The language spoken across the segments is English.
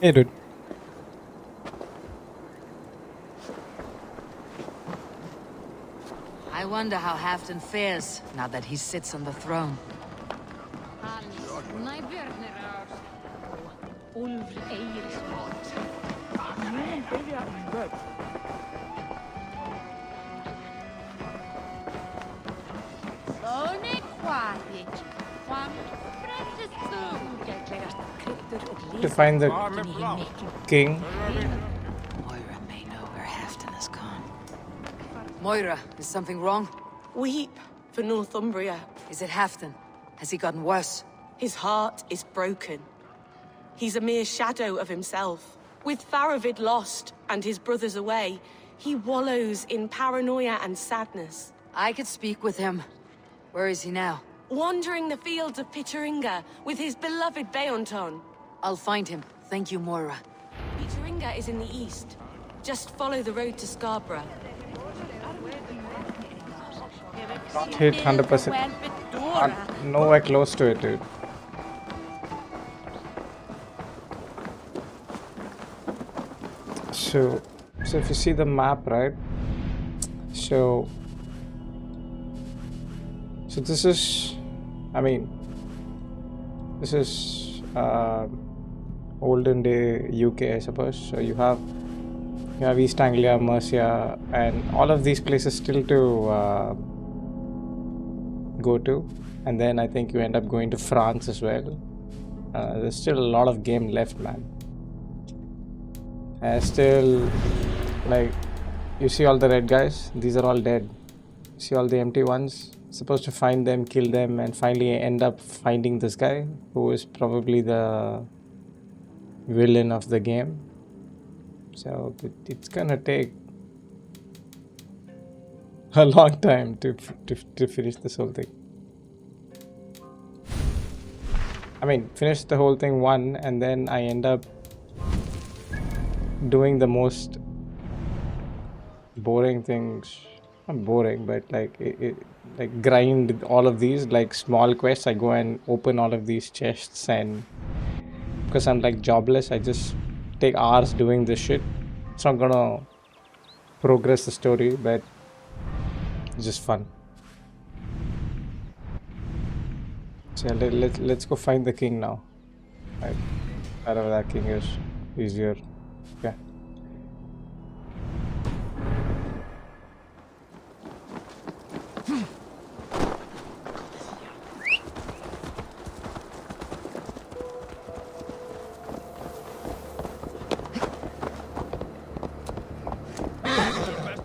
Hey, dude. I wonder how Halfdan fares now that he sits on the throne. To find the king. Moira may know where Halfdan has gone. Moira, is something wrong? Weep for Northumbria. Is it Halfdan? Has he gotten worse? His heart is broken. He's a mere shadow of himself. With Faravid lost and his brothers away, he wallows in paranoia and sadness. I could speak with him. Where is he now? Wandering the fields of Pittaringa with his beloved Beonton. I'll find him. Thank you, Moira. Pittaringa is in the east. Just follow the road to Scarborough. Not hit 100%. Nowhere close to it, dude. So if you see the map, right? So this is, I mean, this is olden day UK, I suppose. So you have East Anglia, Mercia, and all of these places still to go to, and then I think you end up going to France as well. There's still a lot of game left, man. Still, like, you see all the red guys, these are all dead. See all the empty ones, supposed to find them, kill them, and finally end up finding this guy who is probably the villain of the game. So it's gonna take a long time to finish this whole thing. I mean, finish the whole thing one, and then I end up doing the most boring things. Not boring, but like like grind all of these like small quests. I go and open all of these chests, and because I'm like jobless, I just take hours doing this shit. It's not gonna progress the story, but it's just fun. So let's go find the king now. Right, wherever that king is, he's here. Okay.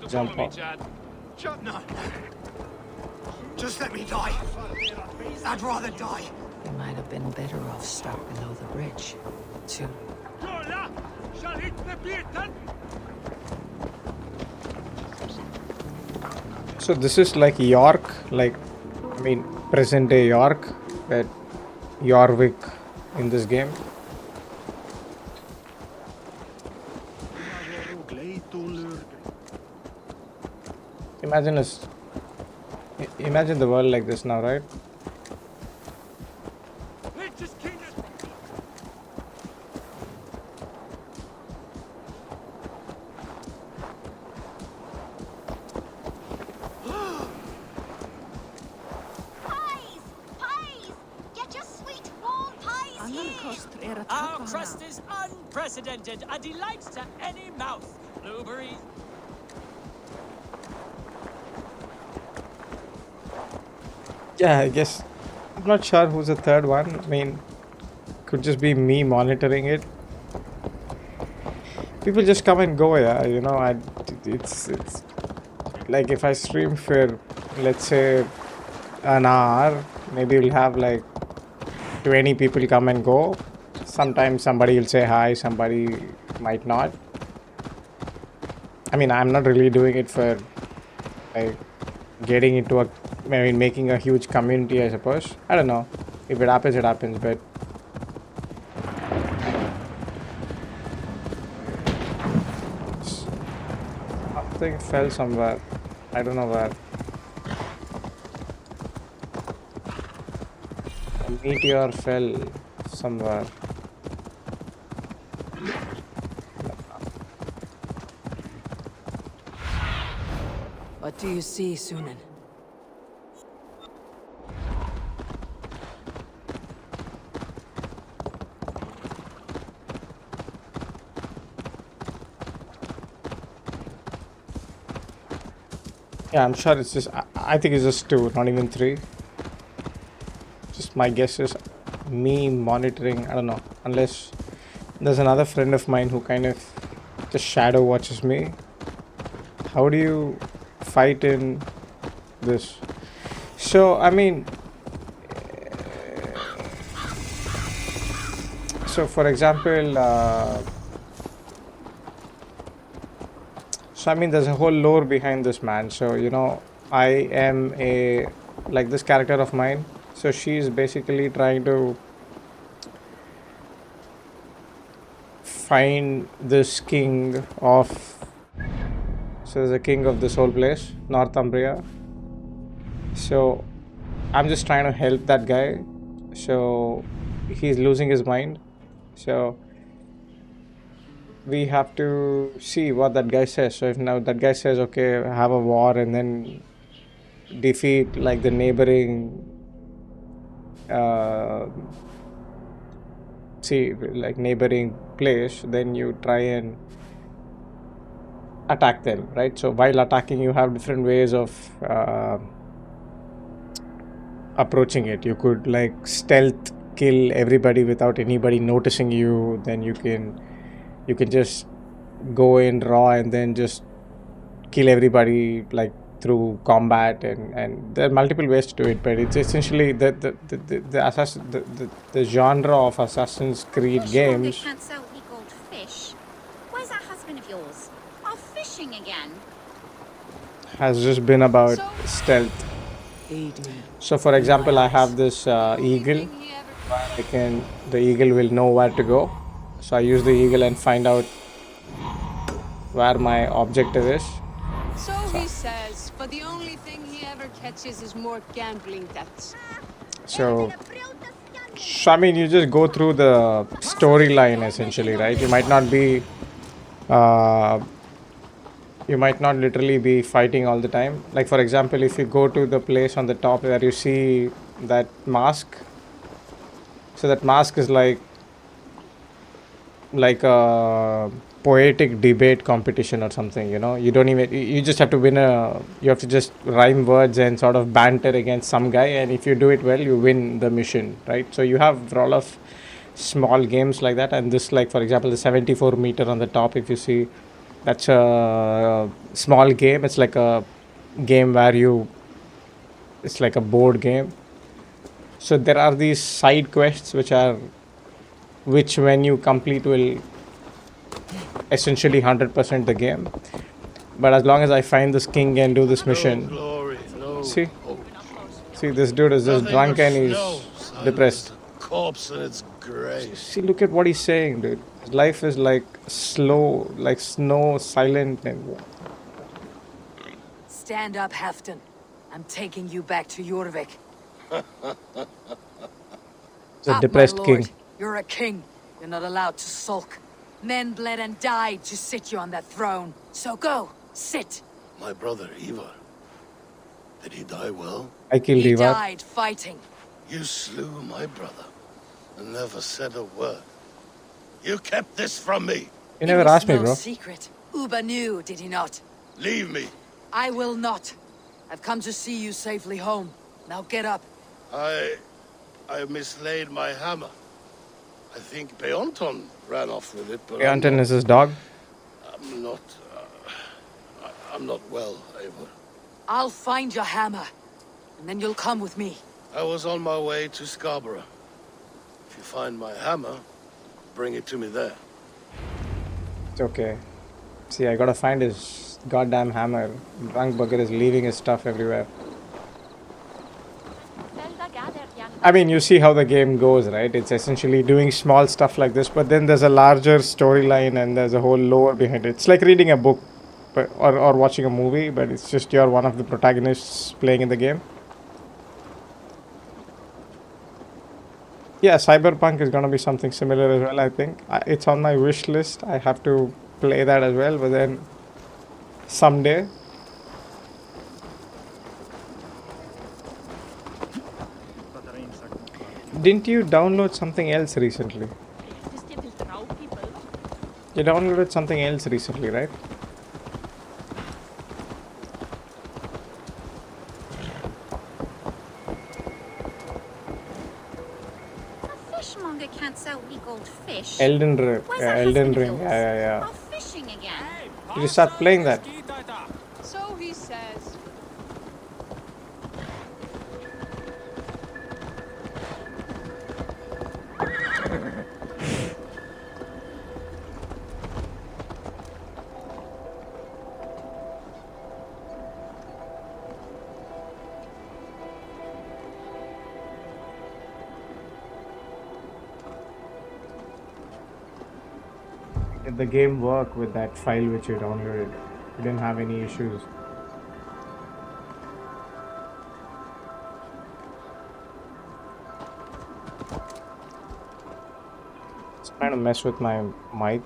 Jump off. No. Just let me die. I'd rather die. They might have been better off stuck below the bridge, too. So this is like York, like, I mean, present day York, at Yorwick in this game. Imagine the world like this now, right? Our crust is unprecedented, a delight to any mouth. Blueberries. Yeah, I guess. I'm not sure who's the third one. I mean, could just be me monitoring it. People just come and go, yeah. You know, it's like if I stream for, let's say, an hour, maybe we'll have like 20 people come and go. Sometimes somebody will say hi, somebody might not. I mean, I'm not really doing it for like getting into a, I mean, making a huge community, I suppose. I don't know. If it happens, it happens, but something fell somewhere. I don't know where. A meteor fell somewhere. do you see, Sunan? Yeah, I'm sure it's just. I think it's just 2, not even 3. Just my guess is me monitoring. I don't know. Unless there's another friend of mine who kind of just shadow watches me. How do you fight in this? So, I mean. So, for example. So I mean, there's a whole lore behind this, man. So I am like this character of mine. So she's basically trying to find this king of. So there's a king of this whole place, Northumbria. So I'm just trying to help that guy. So he's losing his mind. So we have to see what that guy says. So if now that guy says, okay, have a war and then defeat like the neighboring neighboring place, then you try and attack them, right? So while attacking, you have different ways of approaching it. You could like stealth kill everybody without anybody noticing you. Then you can just go in raw and then just kill everybody like through combat, and there are multiple ways to do it, but it's essentially the genre of Assassin's Creed games. They can't sell gold fish. Where's that husband of yours? Off fishing again. Has just been about stealth. So for example, I have this eagle. The eagle will know where to go. So I use the eagle and find out where my objective is. So he says, but the only thing he ever catches is more gambling debts. So I mean, you just go through the storyline essentially, right? You might not literally be fighting all the time. Like for example, if you go to the place on the top where you see that mask, so that mask is like a poetic debate competition or something. You don't even, you just have to you have to just rhyme words and sort of banter against some guy, and if you do it well, you win the mission, right? So you have a lot of small games like that, and this, like for example, the 74 meter on the top, if you see, that's a small game. It's like a game where it's like a board game. So there are these side quests which when you complete will essentially 100% the game. But as long as I find this king and do this mission. See this dude is just drunk and he's depressed. Corpse in its grave. See, look at what he's saying, dude. His life is like slow, like snow, silent, and Stand up, Halfdan. I'm taking you back to Jorvik. it's a depressed my king. lord. You're a king. You're not allowed to sulk. Men bled and died to sit you on that throne. So go, sit. My brother Ivar. Did he die well? I killed He Ivar. died fighting. You slew my brother and never said a word. You kept this from me. You never It was asked me, no bro. secret. Uba knew, did he not? Leave me. I will not. I've come to see you safely home. Now get up. I mislaid my hammer. I think Beonton ran off with it, but Anton is his dog. I'm not well, Eivor. I'll find your hammer, and then you'll come with me. I was on my way to Scarborough. If you find my hammer, bring it to me there. It's okay. See, I gotta find his goddamn hammer. Drunk bugger is leaving his stuff everywhere. I mean, you see how the game goes, right? It's essentially doing small stuff like this, but then there's a larger storyline and there's a whole lore behind it. It's like reading a book or watching a movie, but it's just you're one of the protagonists playing in the game. Yeah, Cyberpunk is going to be something similar as well, I think. It's on my wish list. I have to play that as well, but then someday. Didn't you download something else recently? You downloaded something else recently, right? A fishmonger can't sell me gold fish. Elden Ring. Where's Yeah, that Elden husband of Ring. yours? Yeah. Off fishing again. Did you start playing that? So he says. Did the game work with that file which you downloaded? You didn't have any issues? It's trying to mess with my mic.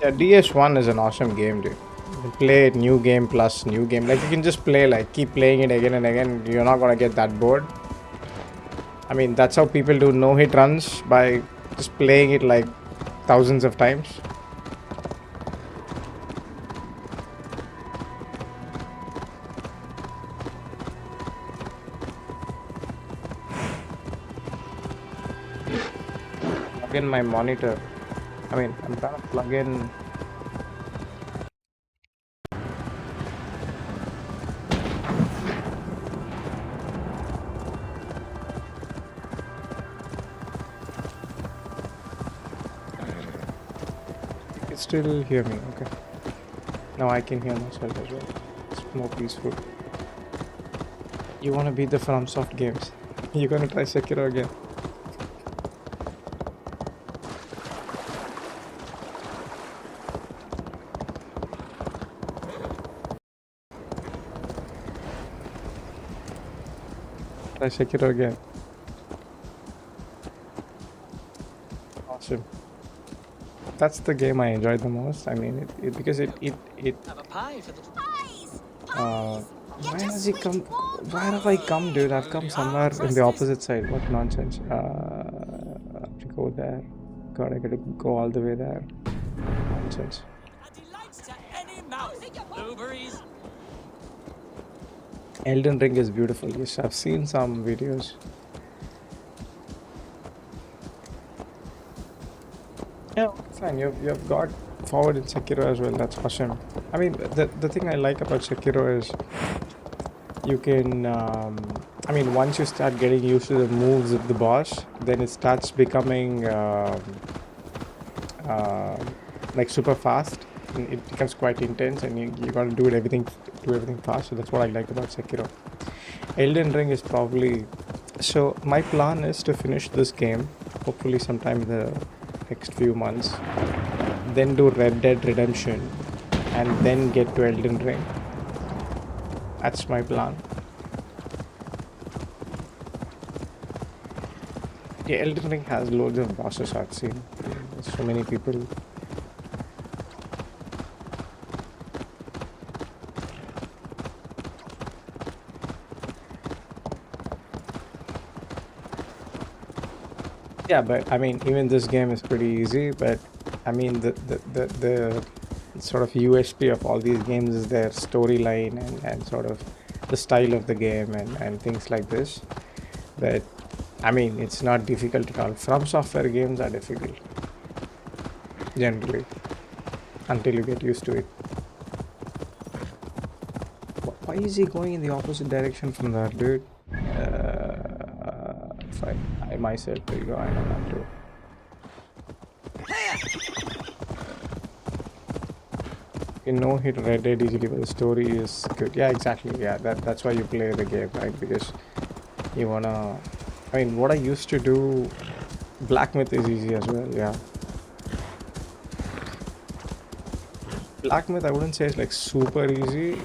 Yeah, DS1 is an awesome game, dude. You can play it, new game plus new game. Like, you can just play, like, keep playing it again and again. You're not gonna get that bored. I mean, that's how people do no-hit runs, by just playing it like thousands of times. Plug in my monitor. I mean, I'm trying to plug in. You can still hear me, okay? Now I can hear myself as well. It's more peaceful. You wanna beat the FromSoft games? You're gonna try Sekiro again? Try Sekiro again. Awesome. That's the game I enjoyed the most. I mean, because it Have a pie for the why does he come? Why have I come, dude? I've come somewhere in the opposite side. What nonsense. I have to go there. God, I gotta go all the way there. Nonsense. a delight to any mouth. Blueberries. Elden Ring is beautiful. Yes, I've seen some videos. Yeah, fine. You've got forward in Sekiro as well. That's awesome. I mean, the thing I like about Sekiro is you can. I mean, once you start getting used to the moves of the boss, then it starts becoming like super fast. And it becomes quite intense, and you gotta do everything fast. So that's what I like about Sekiro. Elden Ring is probably. So my plan is to finish this game, hopefully sometime in the next few months, then do Red Dead Redemption, and then get to Elden Ring. That's my plan. Yeah, Elden Ring has loads of bosses I've seen. There's so many people. Yeah, but I mean, even this game is pretty easy. But I mean, the sort of USP of all these games is their storyline and sort of the style of the game and things like this. But I mean, it's not difficult at all. From Software games are difficult generally until you get used to it. Why is he going in the opposite direction from that, dude? Fine. I myself will go. I don't have to. You know, hit Red Dead easily, but the story is good. Yeah, exactly. Yeah, that's why you play the game, right? Because you wanna. I mean, what I used to do, Black Myth is easy as well. Yeah. Black Myth, I wouldn't say it's like super easy.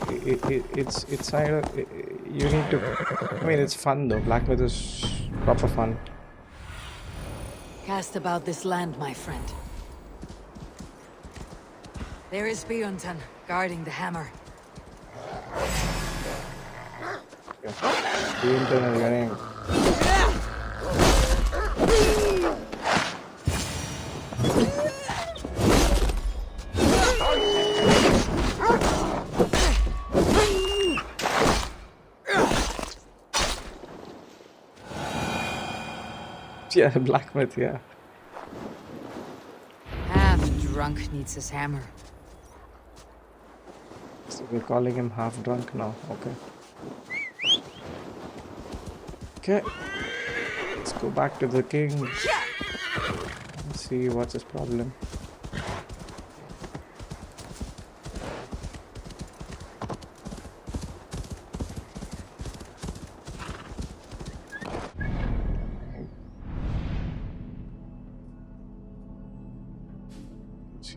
It's kind of you need to. I mean, it's fun though. Black Myth is proper fun. Cast about this land, my friend. There is Bjornton, guarding the hammer. Bjornton is running. Yeah, blacksmith, yeah. Half drunk needs his hammer. So we're calling him half drunk now. Okay. Okay. Let's go back to the king. Let's see what's his problem.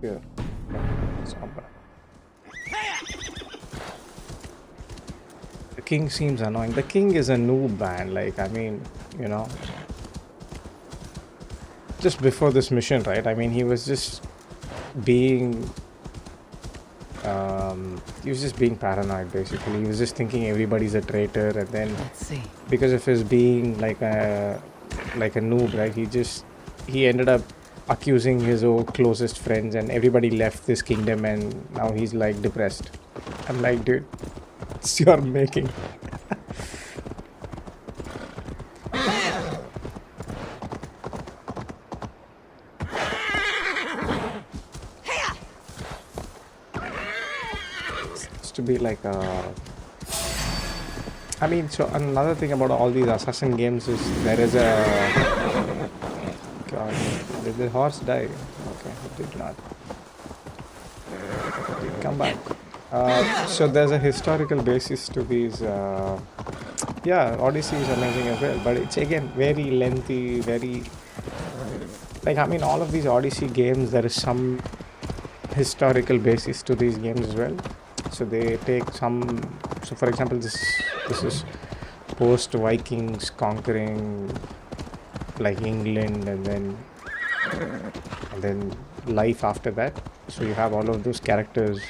Here. It's not bad. The king seems annoying. The king is a noob, man. Like, I mean, you know, just before this mission, right? I mean, he was just being paranoid, basically. He was just thinking everybody's a traitor, and then Let's see. because of his being like a noob, right? He ended up accusing his own closest friends, and everybody left this kingdom, and now he's like depressed. I'm like, dude, it's your making. It's to be like I mean, so another thing about all these assassin games is there is a God, did the horse die? Okay, it did not. Come back. So there's a historical basis to these. Yeah, Odyssey is amazing as well, but it's again very lengthy, very. Like, I mean, all of these Odyssey games, there is some historical basis to these games as well. So they take some. So, for example, this is post Vikings conquering like England, and then life after that. So you have all of those characters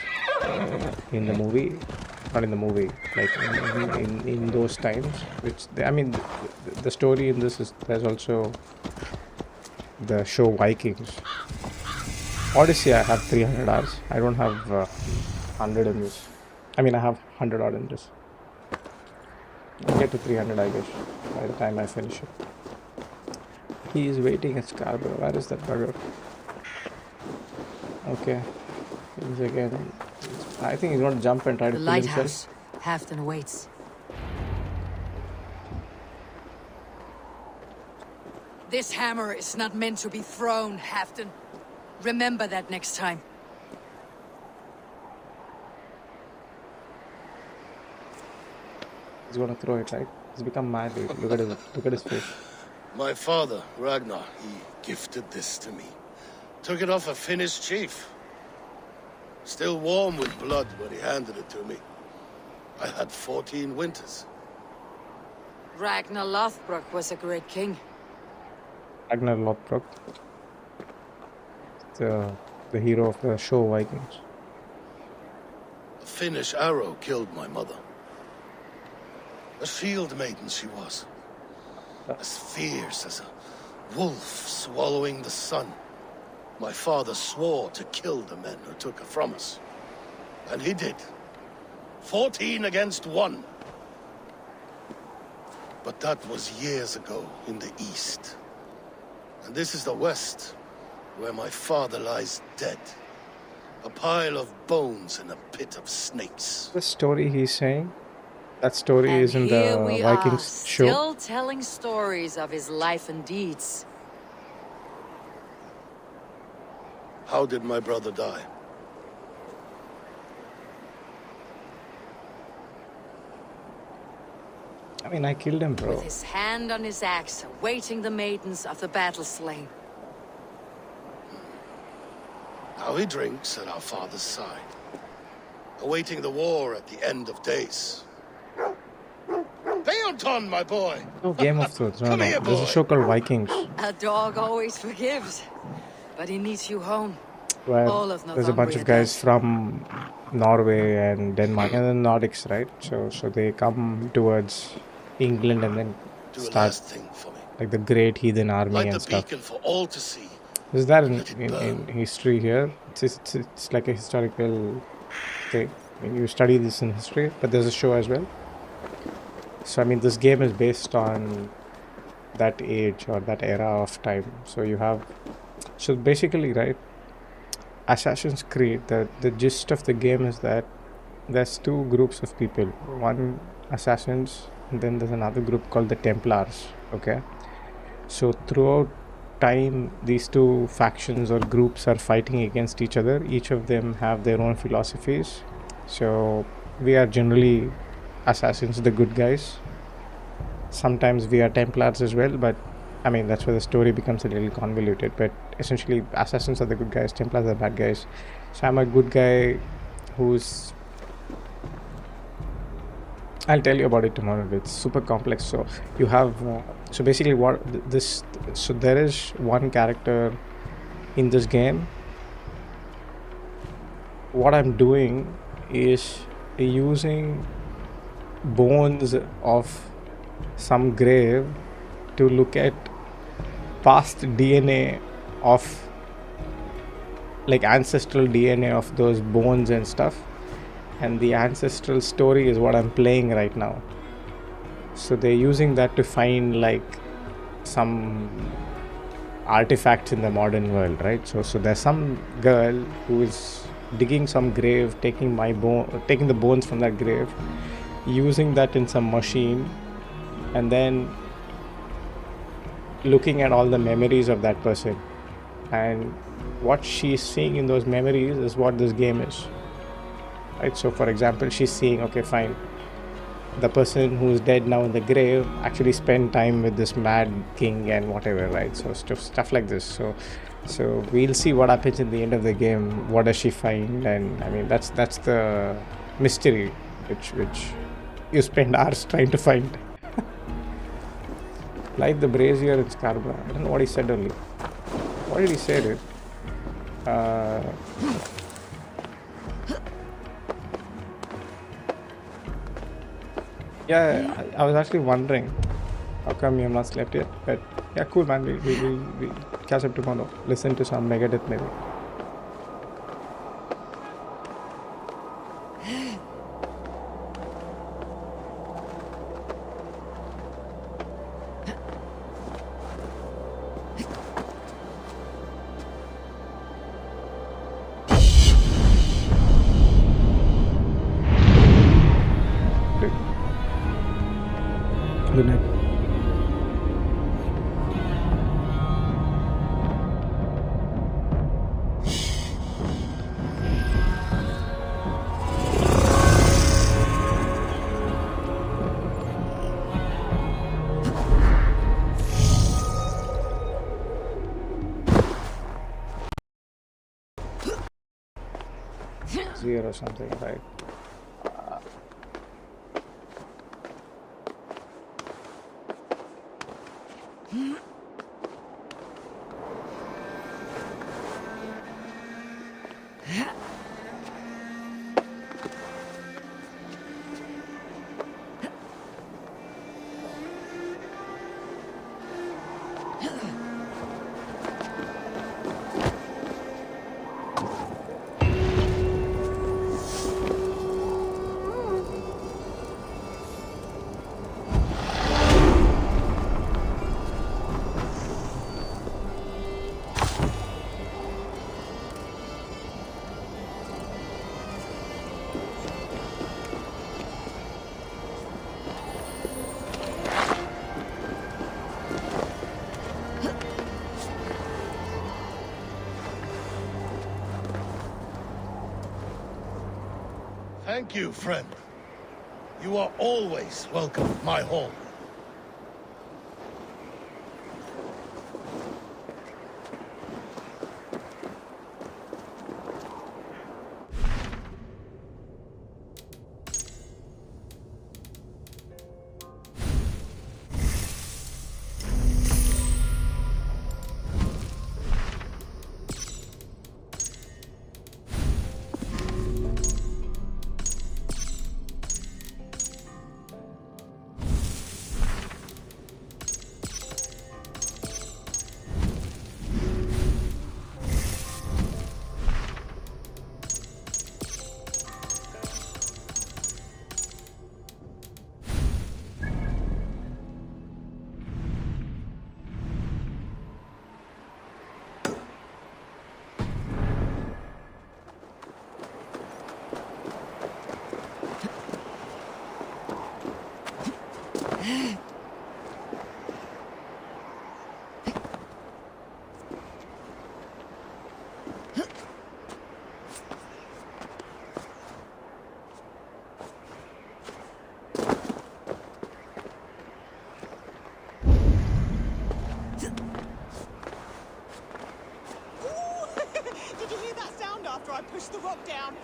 in the movie, not in the movie, like in those times. Which I mean, the story in this is there's also the show Vikings. Odyssey, I have 300 hours. I don't have 100 in this. I mean, I have 100 odd in this. I'll get to 300, I guess, by the time I finish it. He is waiting at Scarborough. Where is that bugger? Okay. He's again. I think he's going to jump and try to The kill himself. lighthouse. Halfton awaits. This hammer is not meant to be thrown, Halfton. Remember that next time. He's going to throw it, right? He's become mad, dude. Look at his face. My father, Ragnar, he gifted this to me. Took it off a Finnish chief. Still warm with blood when he handed it to me. I had 14 winters. Ragnar Lothbrok was a great king. Ragnar Lothbrok. The hero of the show Vikings. A Finnish arrow killed my mother. A shield maiden she was. As fierce as a wolf swallowing the sun. My father swore to kill the men who took her from us. And he did. 14 against 1. But that was years ago in the east. And this is the west, where my father lies dead. A pile of bones in a pit of snakes. The story he's saying, that story And is in here the we Vikings are, show. still telling stories of his life and deeds. How did my brother die? I mean, I killed him, bro. With his hand on his axe, awaiting the maidens of the battle slain. Now he drinks at our father's side, awaiting the war at the end of days. Anton, my boy. No, Game of Thrones. No, Come no. here, There's a boy. show called Vikings, A dog always forgives, but he needs you home. where All of there's a bunch of Northumbria guys does. from Norway and Denmark and the Nordics, right? So they come towards England and then Do a start last thing for me. like the Great Heathen Army Light the and stuff. beacon for all to see. Is that Let it in burn. history here? It's like a historical thing. I mean, you study this in history, but there's a show as well. So I mean, this game is based on that age or that era of time. So you have, so basically, right? Assassin's Creed. The gist of the game is that there's two groups of people. One assassins, and then there's another group called the Templars. Okay. So throughout time, these two factions or groups are fighting against each other. Each of them have their own philosophies. So we are generally assassins, the good guys. Sometimes we are Templars as well, but I mean that's where the story becomes a little convoluted. But essentially, assassins are the good guys, Templars are the bad guys. So I'm a good guy who's, I'll tell you about it tomorrow. It's super complex. So you have so basically what this, so there is one character in this game. What I'm doing is using bones of some grave to look at past DNA of, like, ancestral DNA of those bones and stuff, and the ancestral story is what I'm playing right now. So they're using that to find like some artifacts in the modern world, right? So there's some girl who is digging some grave, taking the bones from that grave, using that in some machine, and then looking at all the memories of that person, and what she's seeing in those memories is what this game is, right? So for example, she's seeing, okay, fine, the person who's dead now in the grave actually spent time with this mad king and whatever, right? So stuff like this. So we'll see what happens in the end of the game. What does she find? And I mean that's the mystery which you spend hours trying to find. Light the brazier in Scarborough. I don't know what he said only. What did he say, dude? Yeah, I was actually wondering how come you have not slept yet. But yeah, cool, man. We catch up tomorrow. Listen to some Megadeth maybe. Good night. Zero or something, right? Thank you, friend. You are always welcome at my home. Did you hear that sound after I pushed the rock down?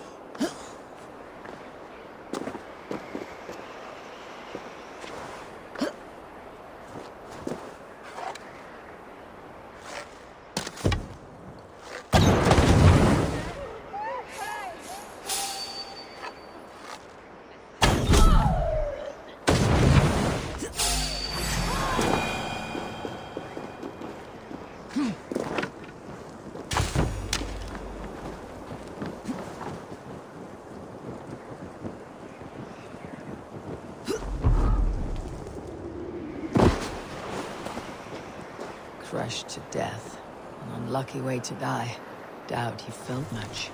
Crushed to death. An unlucky way to die. Doubt he felt much.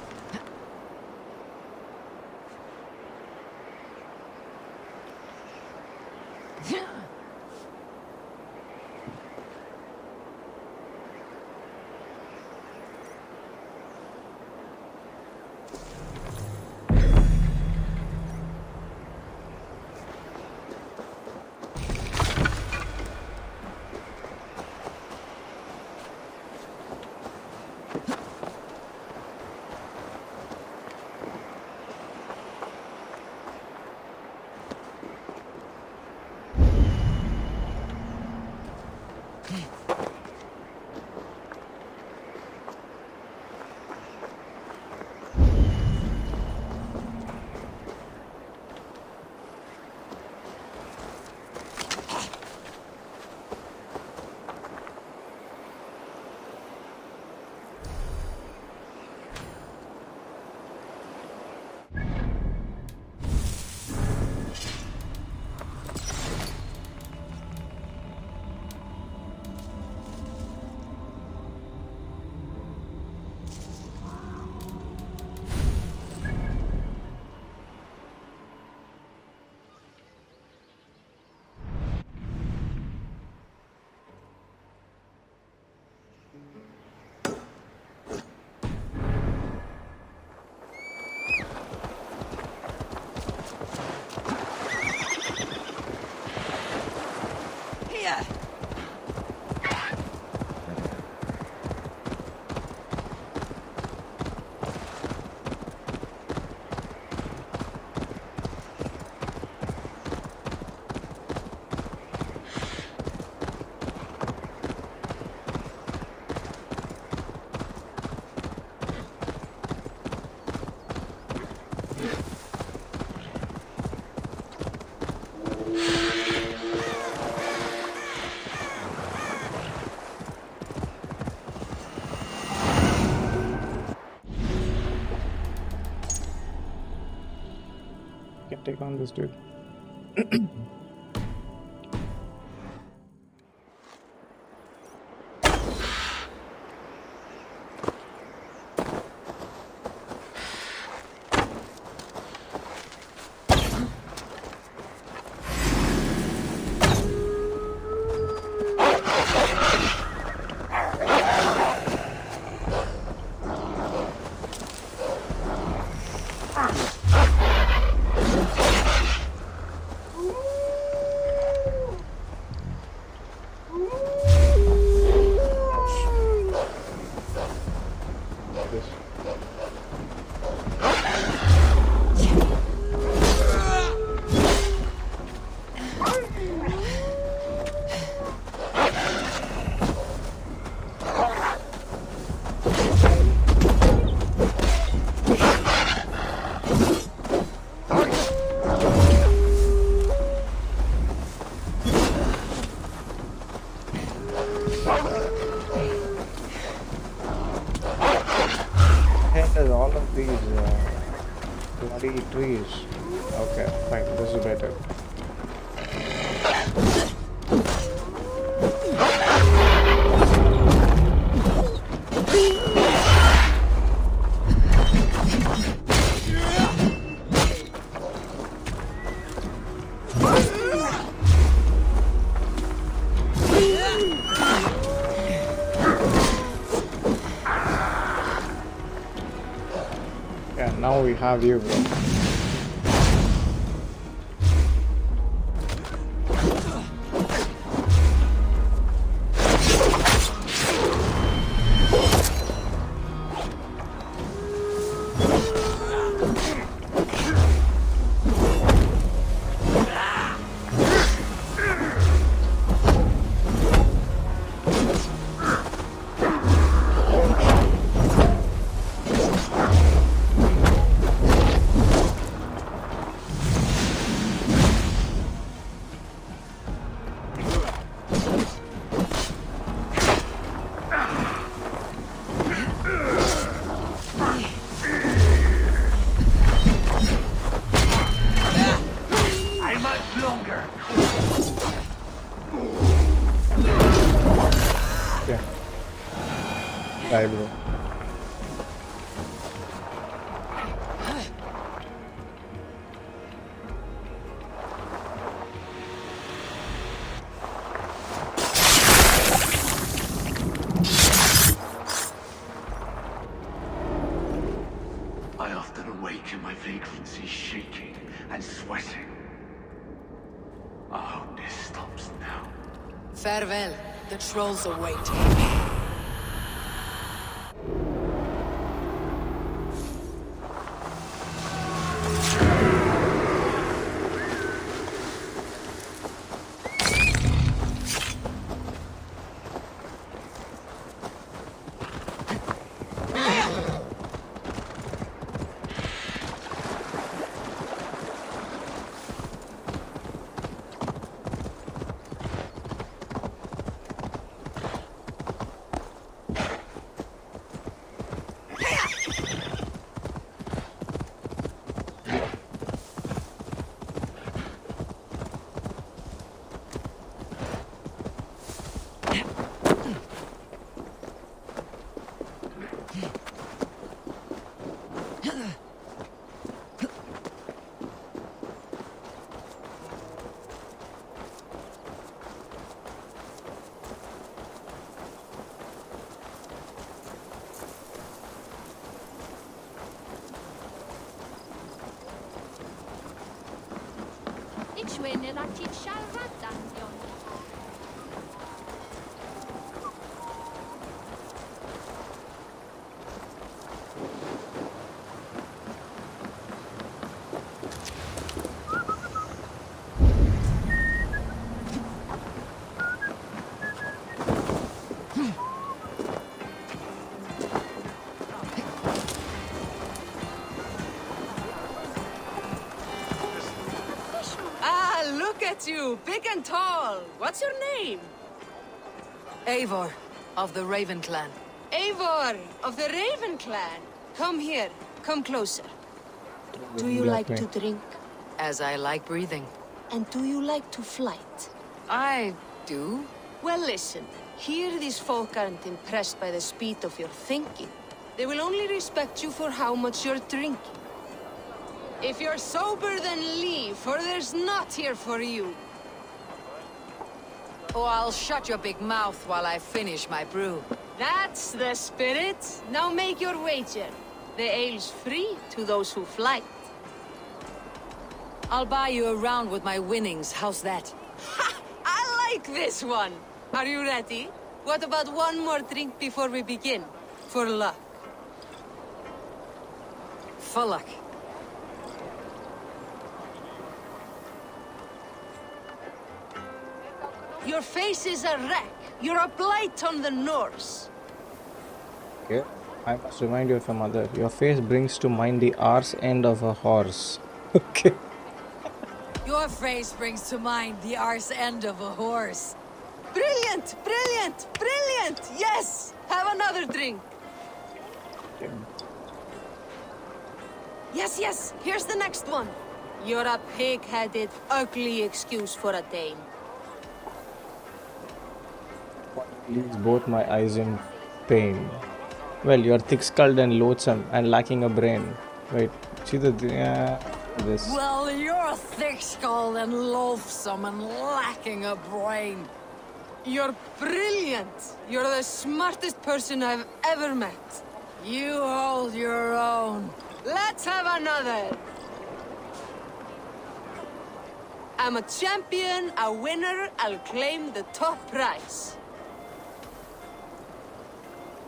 Can take on this dude. There's all of these bloody trees. Okay, fine. This is better. now we have you, bro. Die, bro. I often awake in my vagrancy, shaking and sweating. I hope this stops now. Farewell. The trolls await. You, big and tall. What's your name? Eivor, of the Raven clan. Eivor, of the Raven clan. Come here. Come closer. Do you like to drink? As I like breathing. And do you like to flight? I do. Well, listen. Here these folk aren't impressed by the speed of your thinking. They will only respect you for how much you're drinking. If you're sober, then leave, for there's naught here for you. Oh, I'll shut your big mouth while I finish my brew. That's the spirit. Now make your wager. The ale's free to those who flight. I'll buy you a round with my winnings. How's that? Ha! I like this one. Are you ready? What about one more drink before we begin? For luck. For luck. Your face is a wreck. You're a blight on the Norse. Okay. I must remind you of your mother. Your face brings to mind the arse end of a horse. Okay. Your face brings to mind the arse end of a horse. Brilliant! Brilliant! Brilliant! Yes! Have another drink. Okay. Yes, yes. Here's the next one. You're a pig-headed, ugly excuse for a dame. Leaves both my eyes in pain. Well, you're thick-skulled and loathsome and lacking a brain. Wait, see the this. Well, you're thick-skulled and loathsome and lacking a brain. You're brilliant. You're the smartest person I've ever met. You hold your own. Let's have another. I'm a champion, a winner. I'll claim the top prize.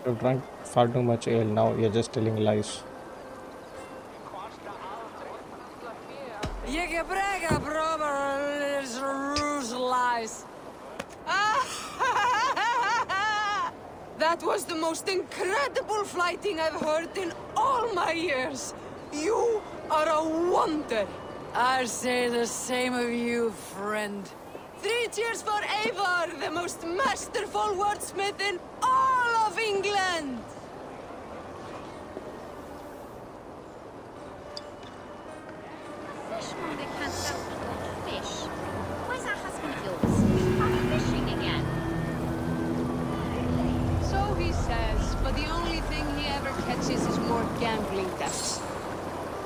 You've drunk far too much ale now. You're just telling lies. Yigabrega, brother, is ruse lies. That was the most incredible fighting I've heard in all my years. You are a wonder. I say the same of you, friend. 3 cheers for Eivor, the most masterful wordsmith in all of England! Fishmonger can't sell fish. Where's that husband of yours? I'm fishing again. So he says, but the only thing he ever catches is more gambling debts.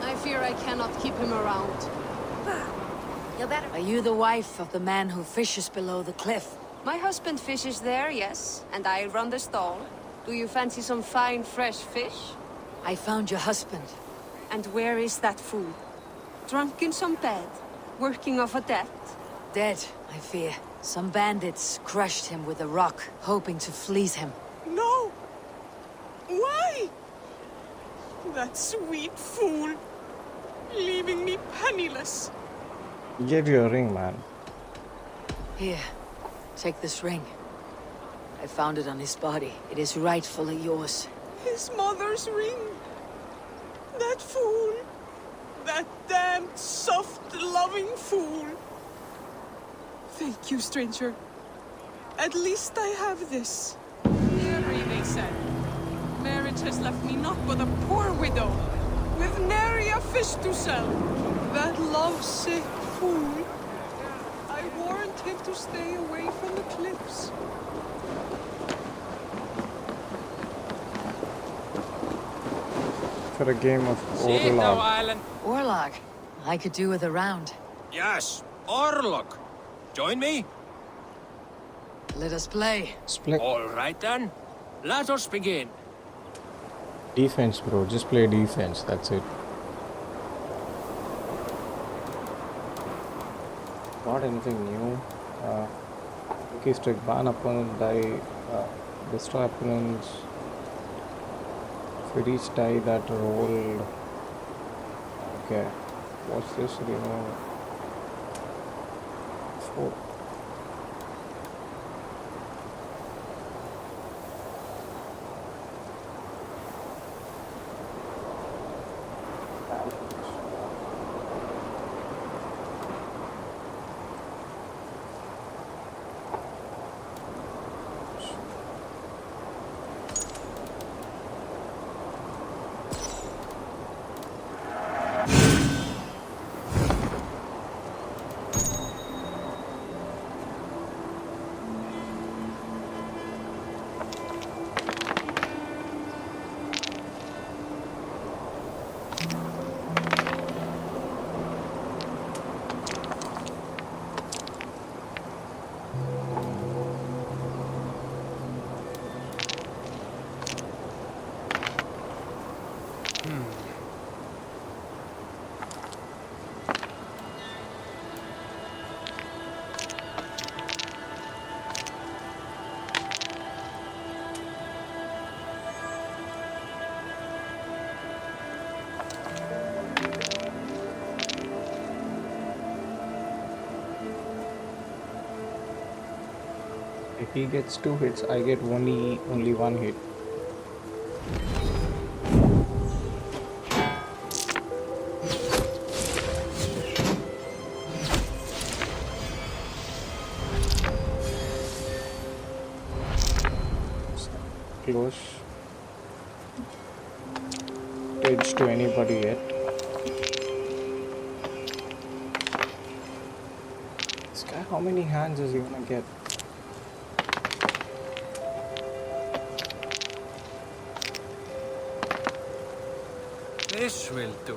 I fear I cannot keep him around. You're better. Are you the wife of the man who fishes below the cliff? My husband fishes there, yes, and I run the stall. Do you fancy some fine, fresh fish? I found your husband. And where is that fool? Drunk in some bed, working off a debt? Dead, I fear. Some bandits crushed him with a rock, hoping to fleece him. No! Why? That sweet fool. Leaving me penniless. He gave you a ring, man. Here, take this ring. I found it on his body. It is rightfully yours. His mother's ring. That fool. That damned, soft, loving fool. Thank you, stranger. At least I have this. Mary, they said. Marriage has left me naught but a poor widow, with nary a fish to sell. That love-sick fool. I warned him to stay away from the cliffs. For a game of See now, Orlog. Island. Orlog. I could do with a round. Yes, Orlok. Join me? Let us play. Split All right then. Let us begin. defense, bro. Just play defense. That's it. Not anything new. Key strike, ban opponent, die, destroy opponents. If we reach die that rolled. Okay. What's this? Remove 4. If he gets 2 hits, I get only 1 hit. Close. Edge to anybody yet. This guy, how many hands is he gonna get? This will do.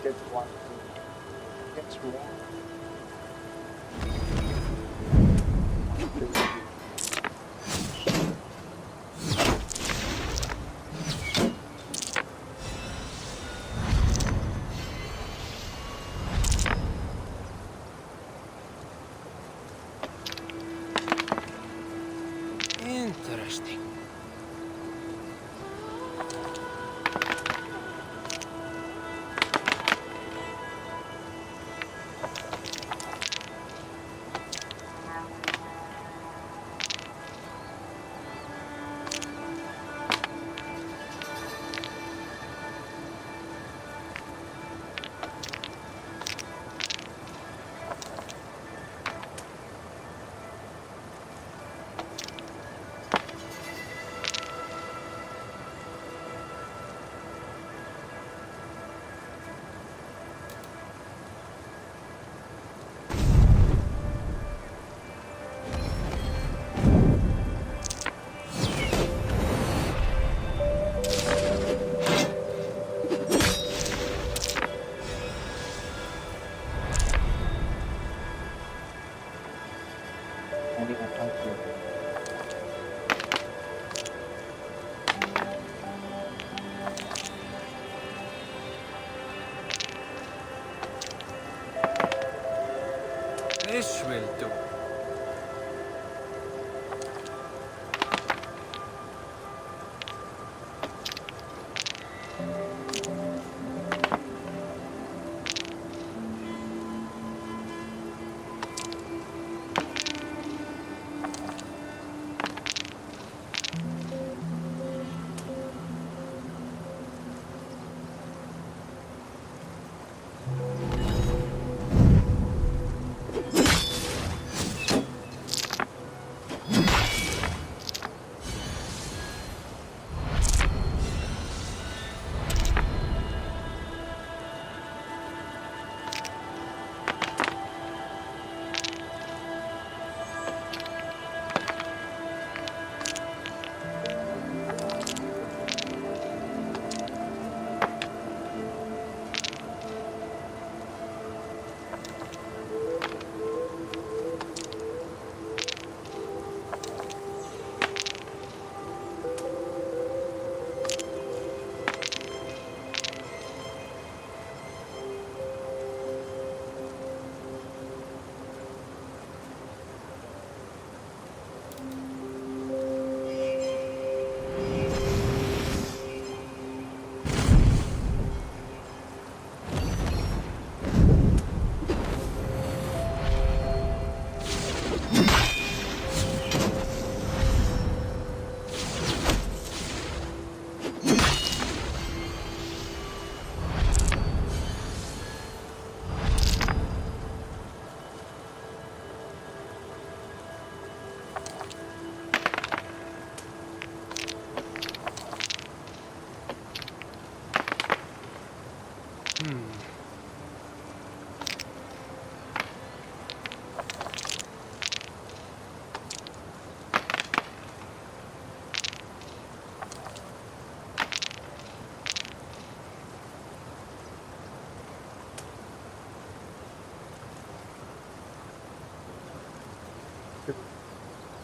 Gets 1. Gets more. Interesting. Any attack here. This will do.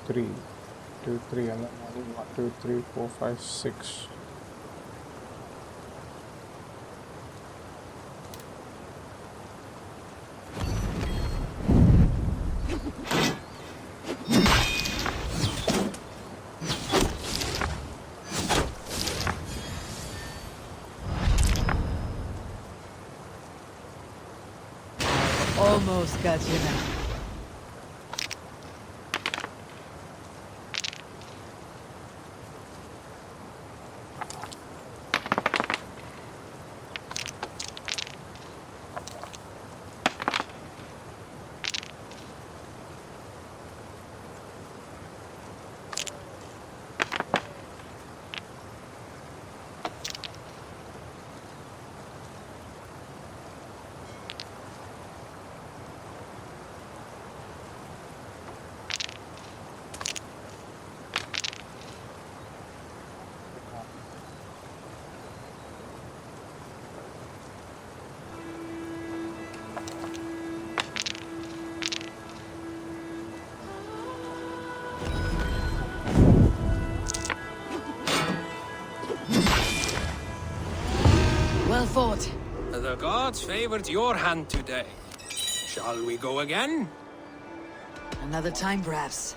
Three, 2, 3, and then 1, 2, 3, 4, 5, 6. Almost got you now. Well fought. The gods favored your hand today. Shall we go again? Another time, perhaps.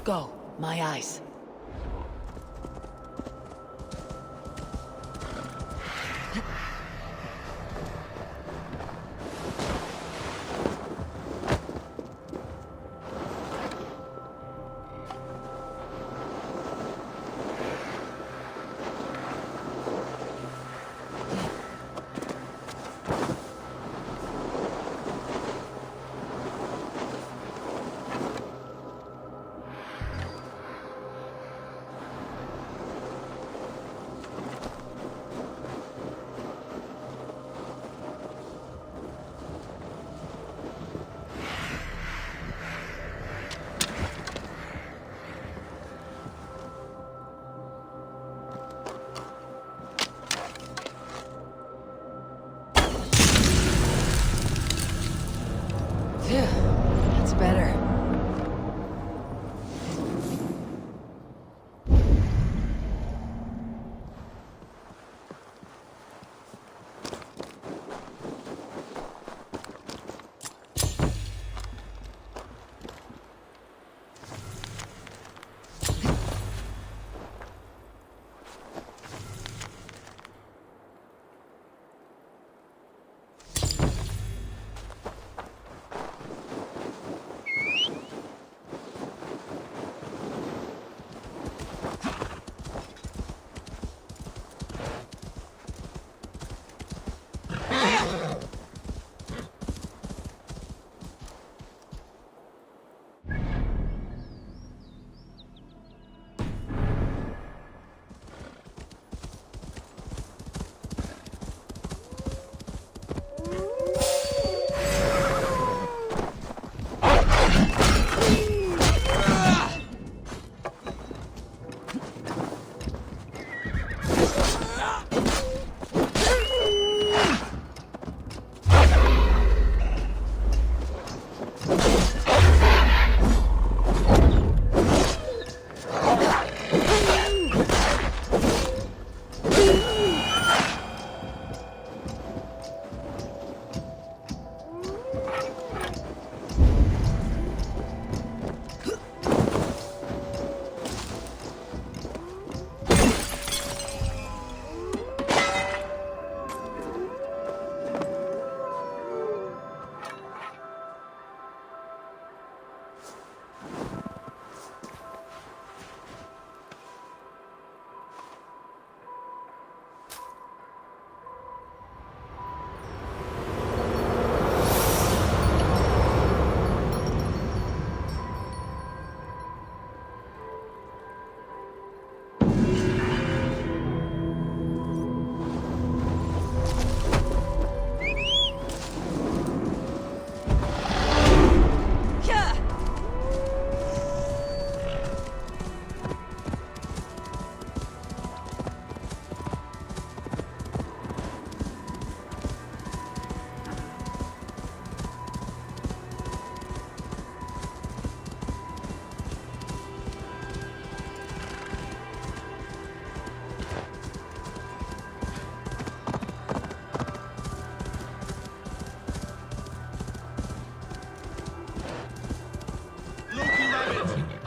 Go, my eyes.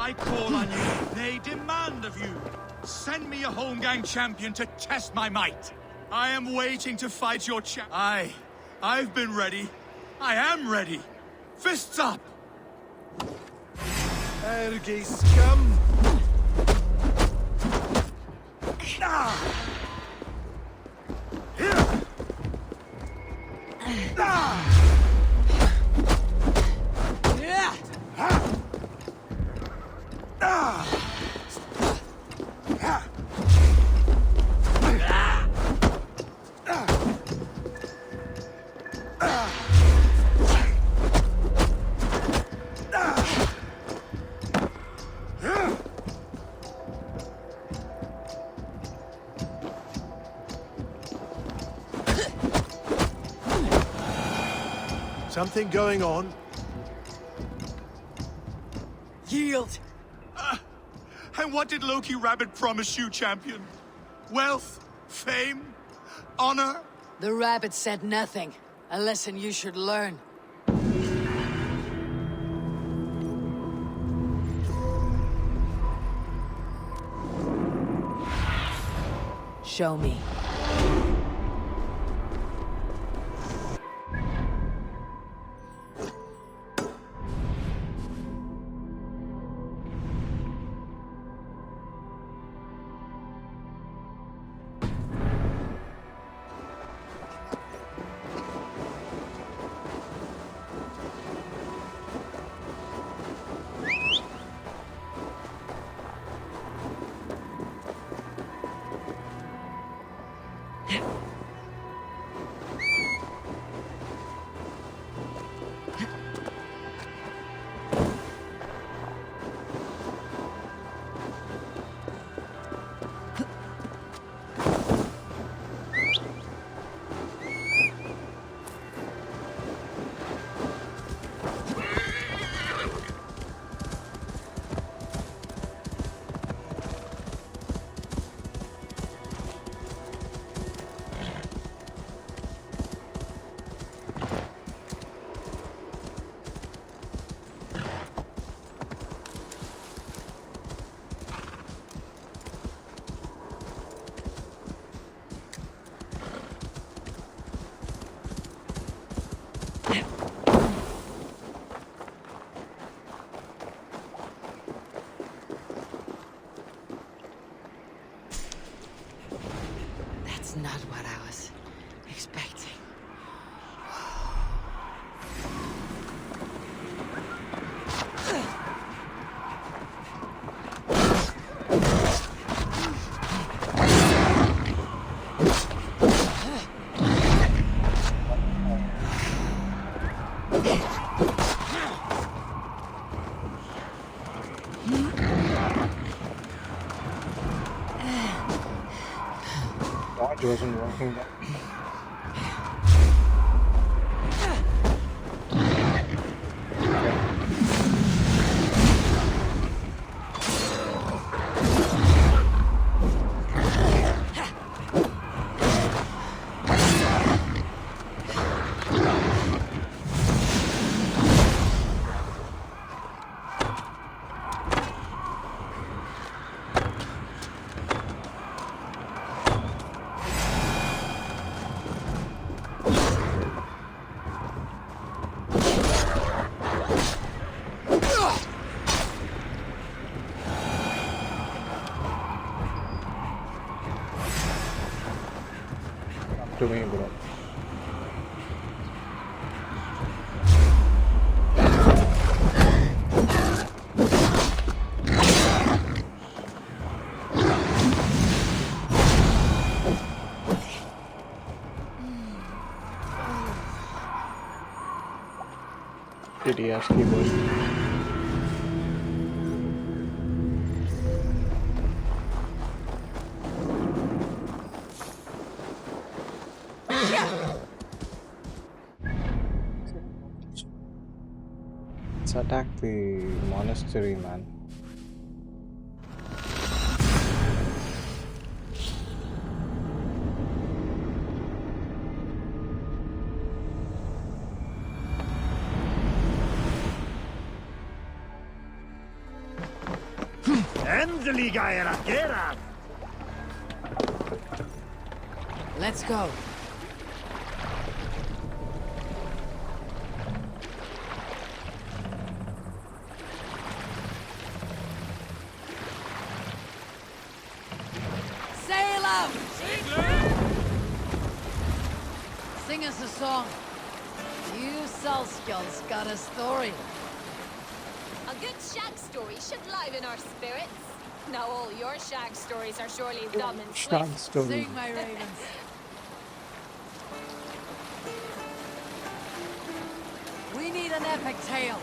I call on you. They demand of you. Send me a Holmgang champion to test my might. I am waiting to fight your I've been ready. I am ready. Fists up! Ergi scum! Something going on? Yield! And what did Loki Rabbit promise you, champion? Wealth? Fame? Honor? The rabbit said nothing. A lesson you should learn. Show me. That's not what I was expecting. Dodge wasn't working. To me, bro. TDS keyboard. Let's attack the monastery, man. Let's go. Sail out! Sing us a song. You Salskjalls got a story. A good shag story should liven our spirits. Now all your shag stories are surely dumb and Shag swift. story. Sing, my ravens. We need an epic tale.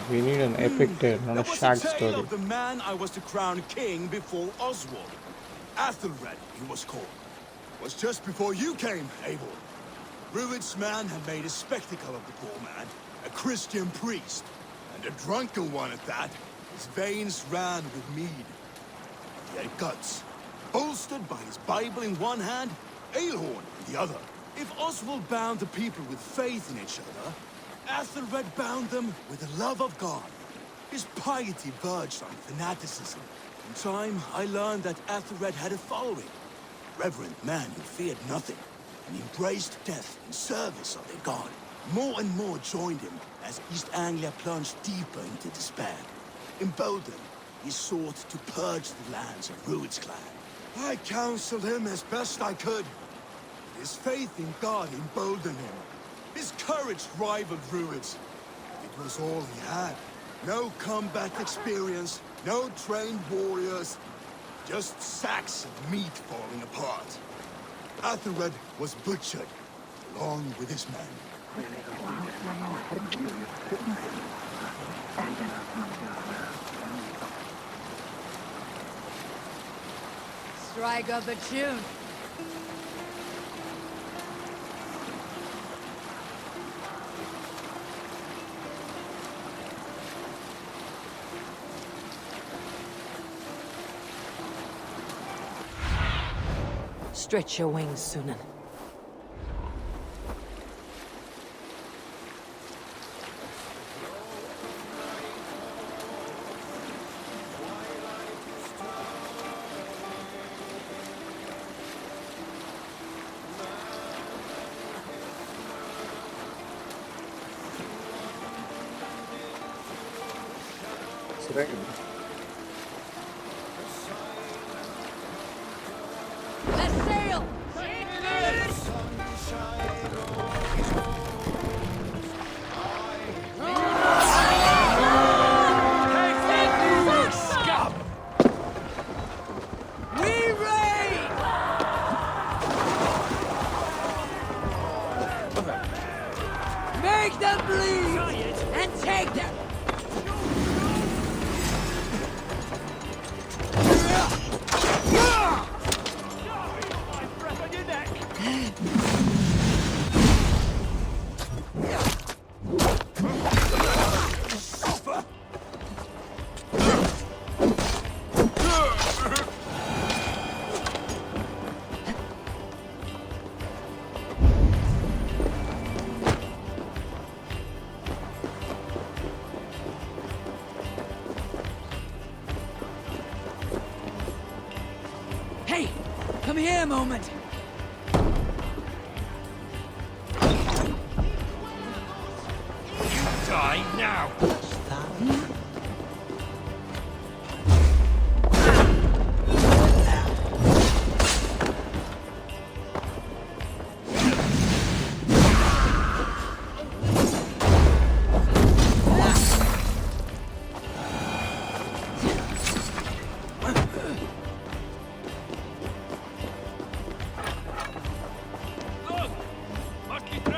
We need an epic tale, not a There was shag a tale story. of the man I was to crown king before Oswald. Athelred, he was called. Was just before you came, Eivor. Rued's man had made a spectacle of the poor man, a Christian priest, and a drunken one at that. His veins ran with mead. He had guts, bolstered by his Bible in one hand, Aelhorn in the other. If Oswald bound the people with faith in each other, Athelred bound them with the love of God. His piety verged on fanaticism. In time, I learned that Athelred had a following. Reverent men who feared nothing, and embraced death in service of their God. More and more joined him as East Anglia plunged deeper into despair. Emboldened, he sought to purge the lands of Rued's clan. I counseled him as best I could. His faith in God emboldened him. His courage rivaled Rued's. It was all he had. No combat experience, no trained warriors, just sacks of meat falling apart. Athelred was butchered, along with his men. Strike up a tune. Stretch your wings, Sunan. It's right. Let's sail! We raid! Make them bleed! And take them! Hey! Come here a moment! Die now!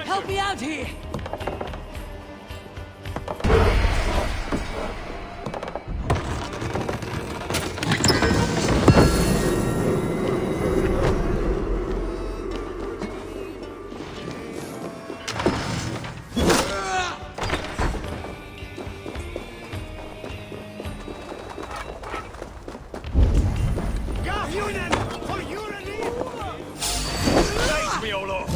Help me out here! Raise me, O Lord!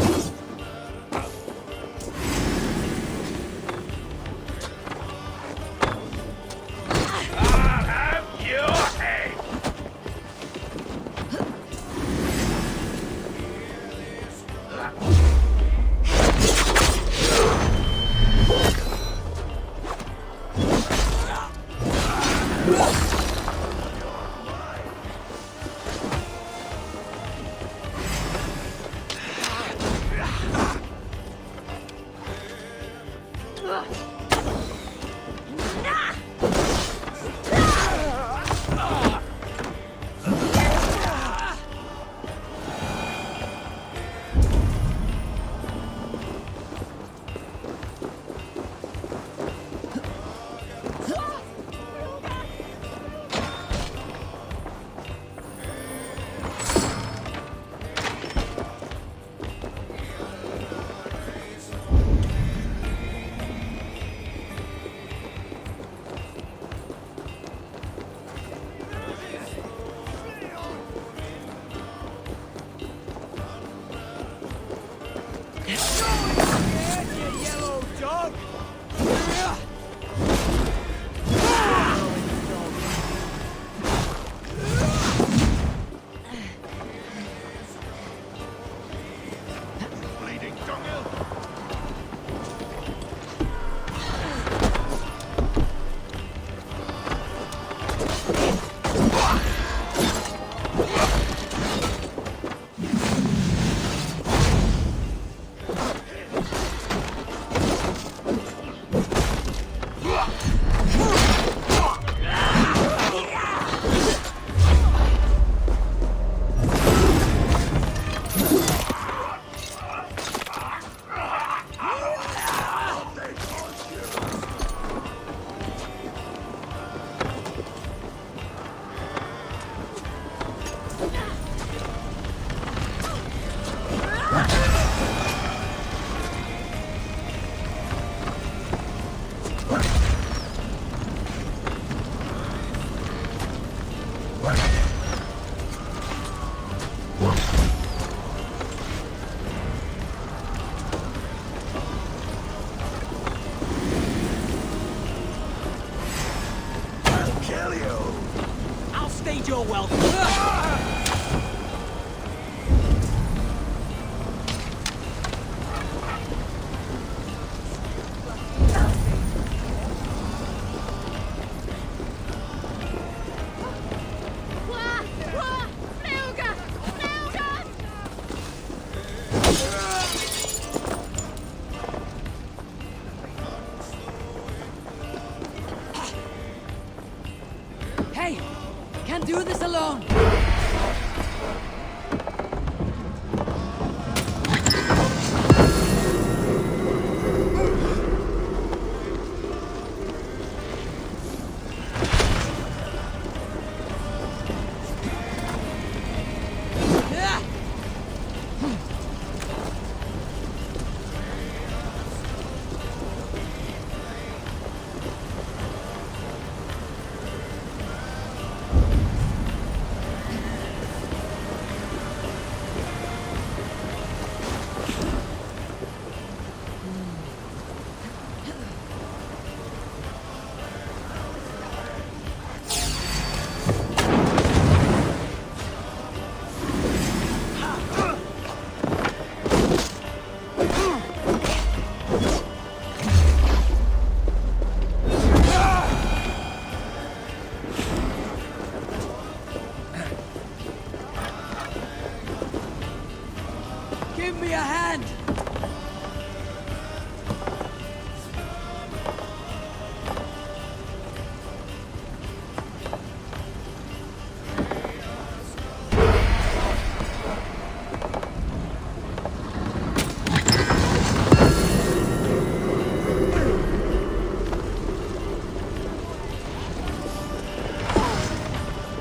Bleeding dunghill! I'll stage your welcome. Wah! Wah! Melga! Melga! Hey! Can't do this alone! Give me a hand!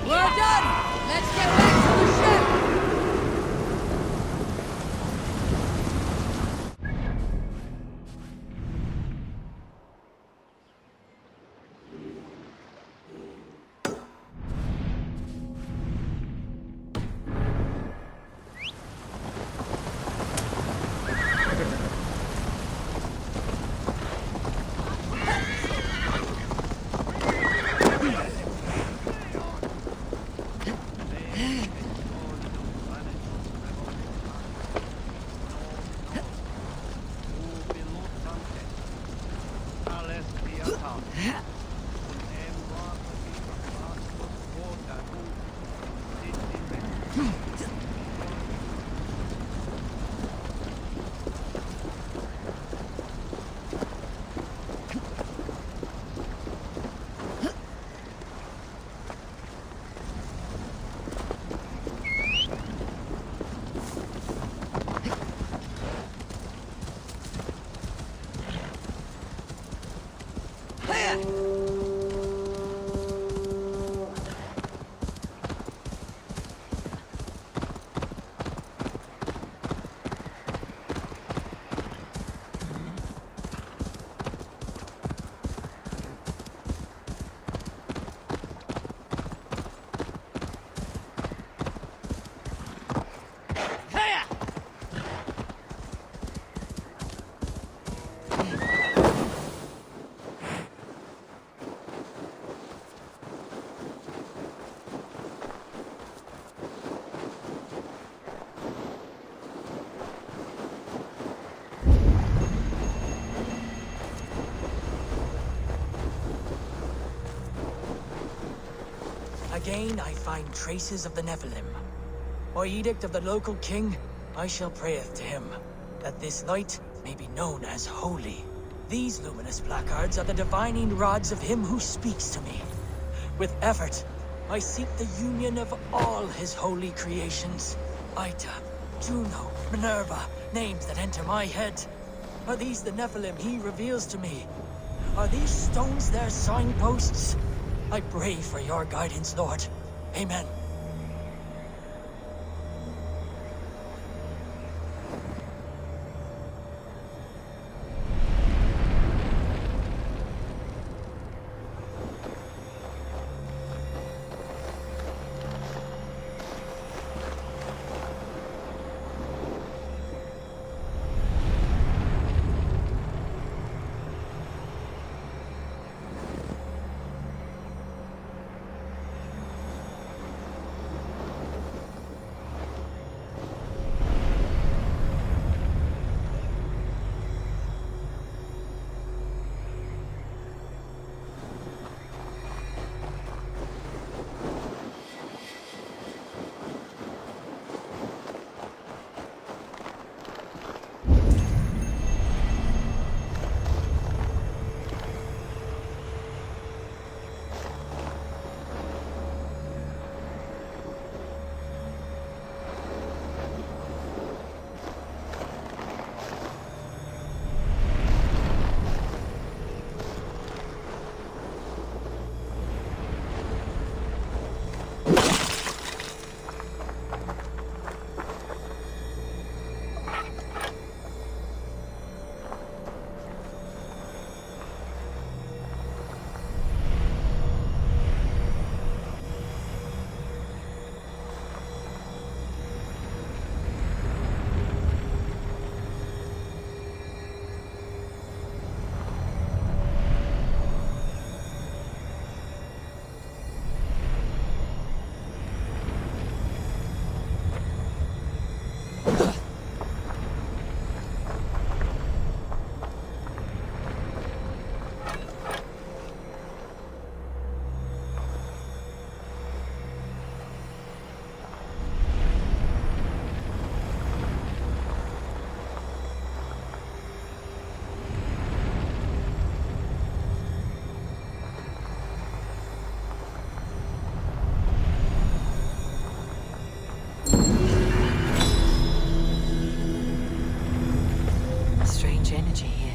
We're done! Let's get back to the ship! domain I find traces of the Nephilim. By edict of the local king, I shall prayeth to him, that this light may be known as holy. These luminous placards are the divining rods of him who speaks to me. With effort, I seek the union of all his holy creations. Ita, Juno, Minerva, names that enter my head. Are these the Nephilim he reveals to me? Are these stones their signposts? I pray for your guidance, Lord. Amen. Strange energy here.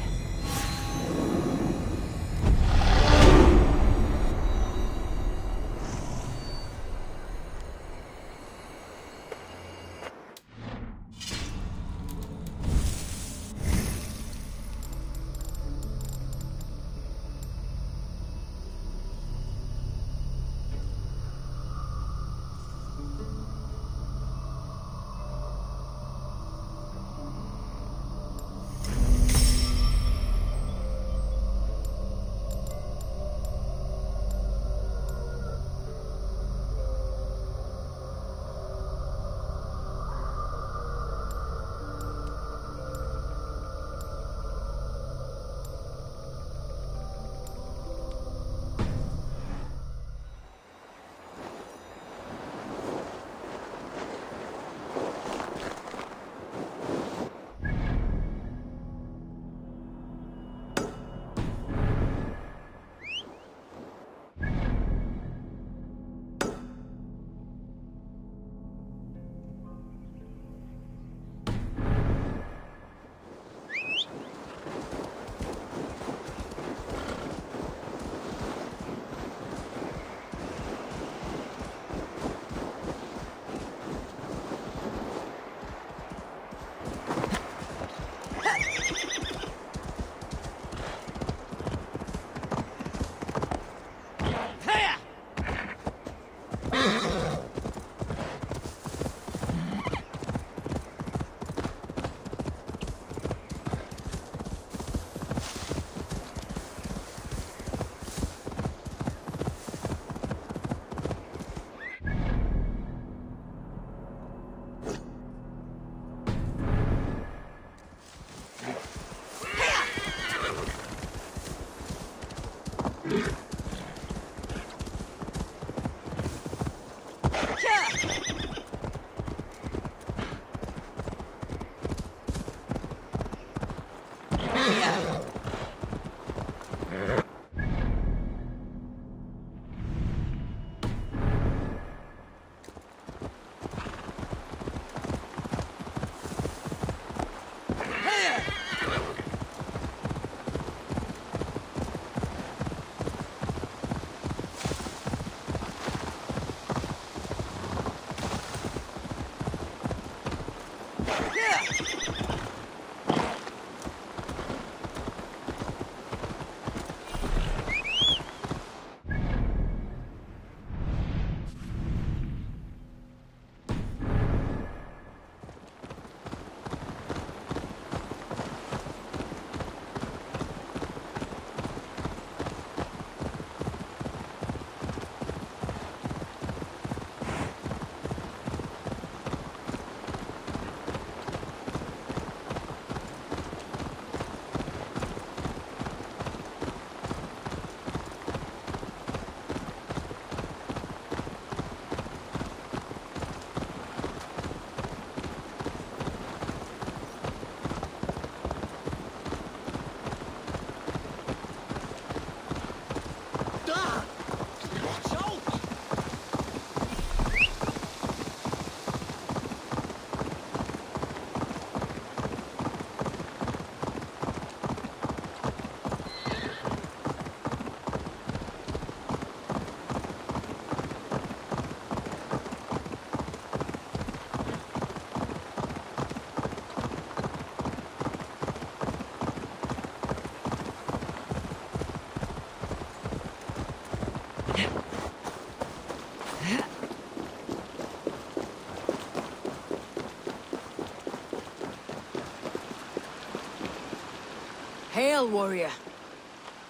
Hail, warrior.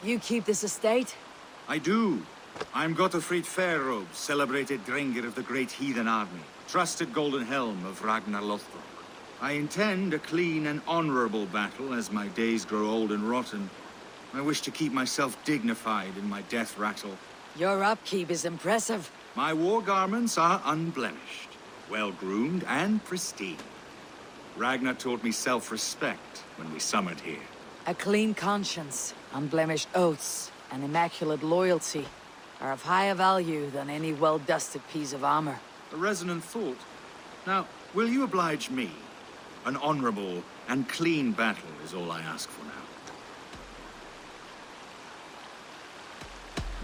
You keep this estate? I do. I'm Gottfried Fairrobe, celebrated Drengr of the great heathen army, trusted golden helm of Ragnar Lothbrok. I intend a clean and honorable battle as my days grow old and rotten. I wish to keep myself dignified in my death rattle. Your upkeep is impressive. My war garments are unblemished, well-groomed and pristine. Ragnar taught me self-respect when we summoned here. A clean conscience, unblemished oaths, and immaculate loyalty are of higher value than any well-dusted piece of armor. A resonant thought. Now, will you oblige me? An honorable and clean battle is all I ask for now.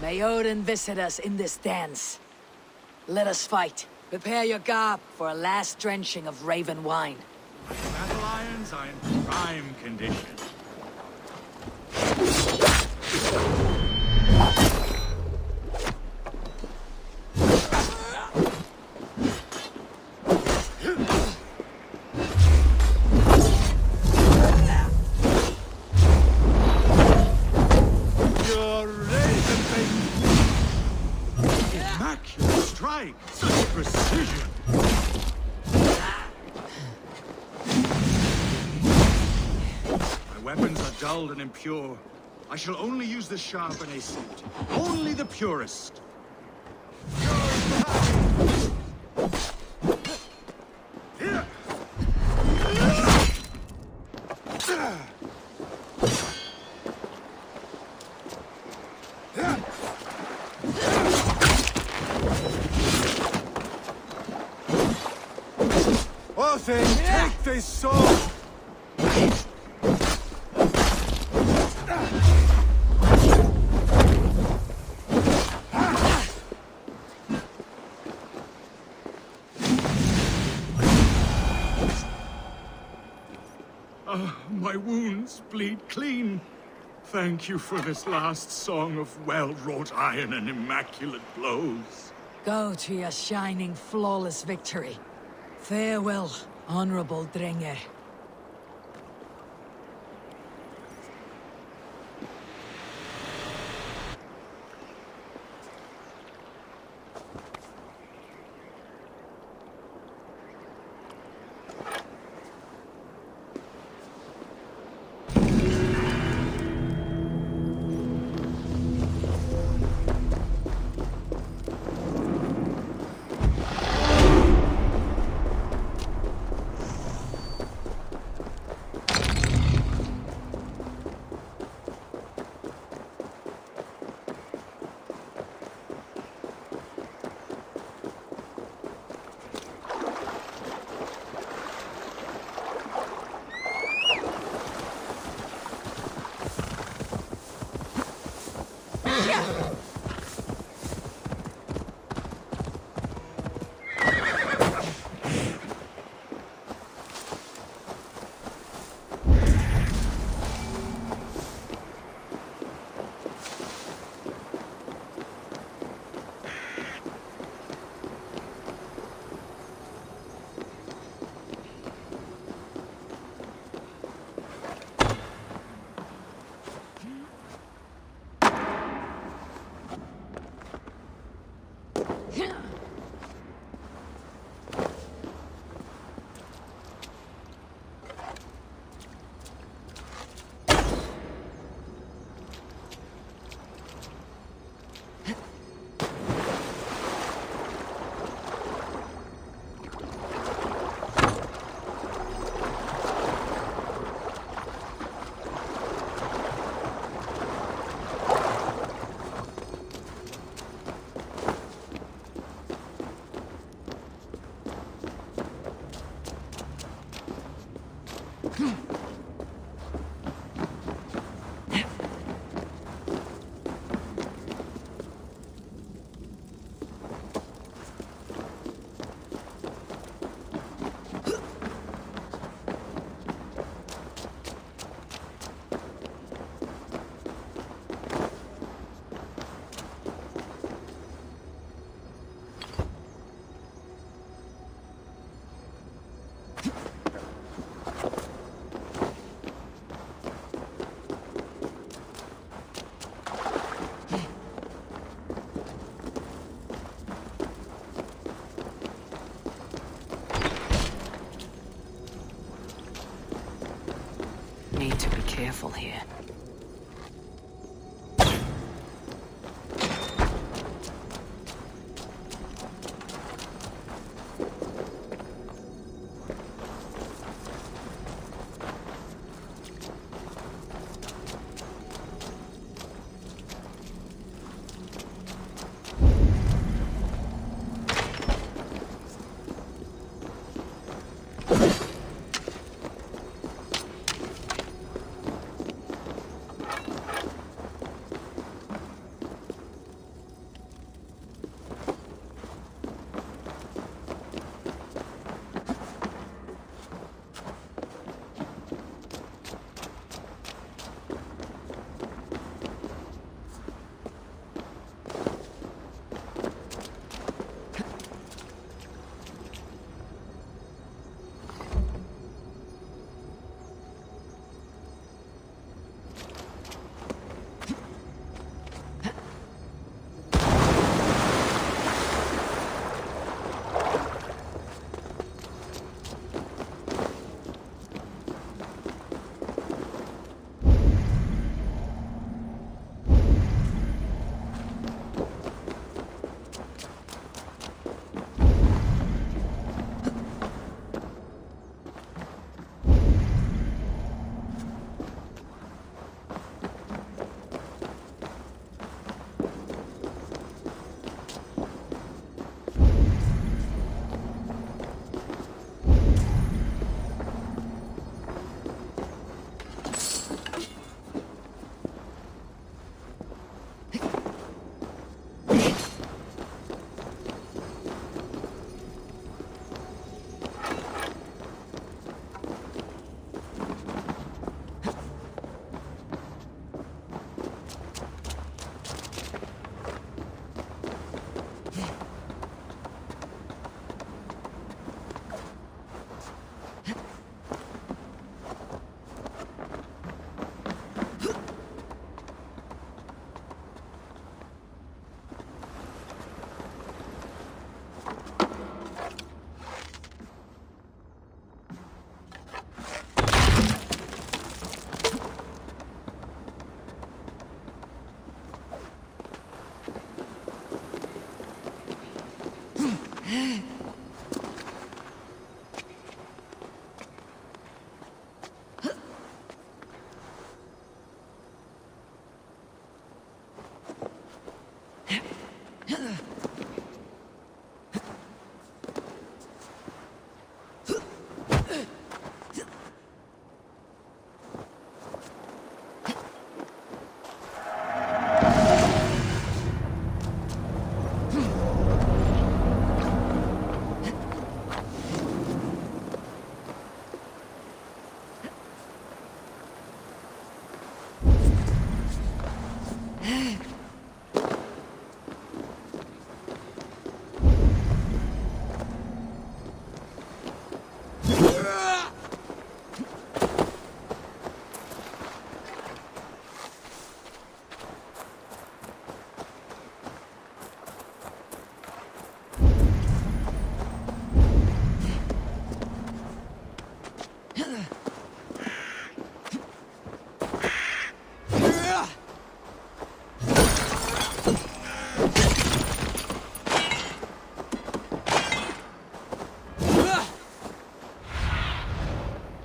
May Odin visit us in this dance. Let us fight. Prepare your garb for a last drenching of raven wine. Battle irons are in prime condition. Such precision! My weapons are dull and impure. I shall only use the sharp and acute. Only the purest. Take this sword! My wounds bleed clean. Thank you for this last song of well-wrought iron and immaculate blows. Go to your shining, flawless victory. Farewell, honorable Drengr. be careful here.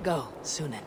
Go, Sunan.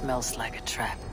smells like a trap.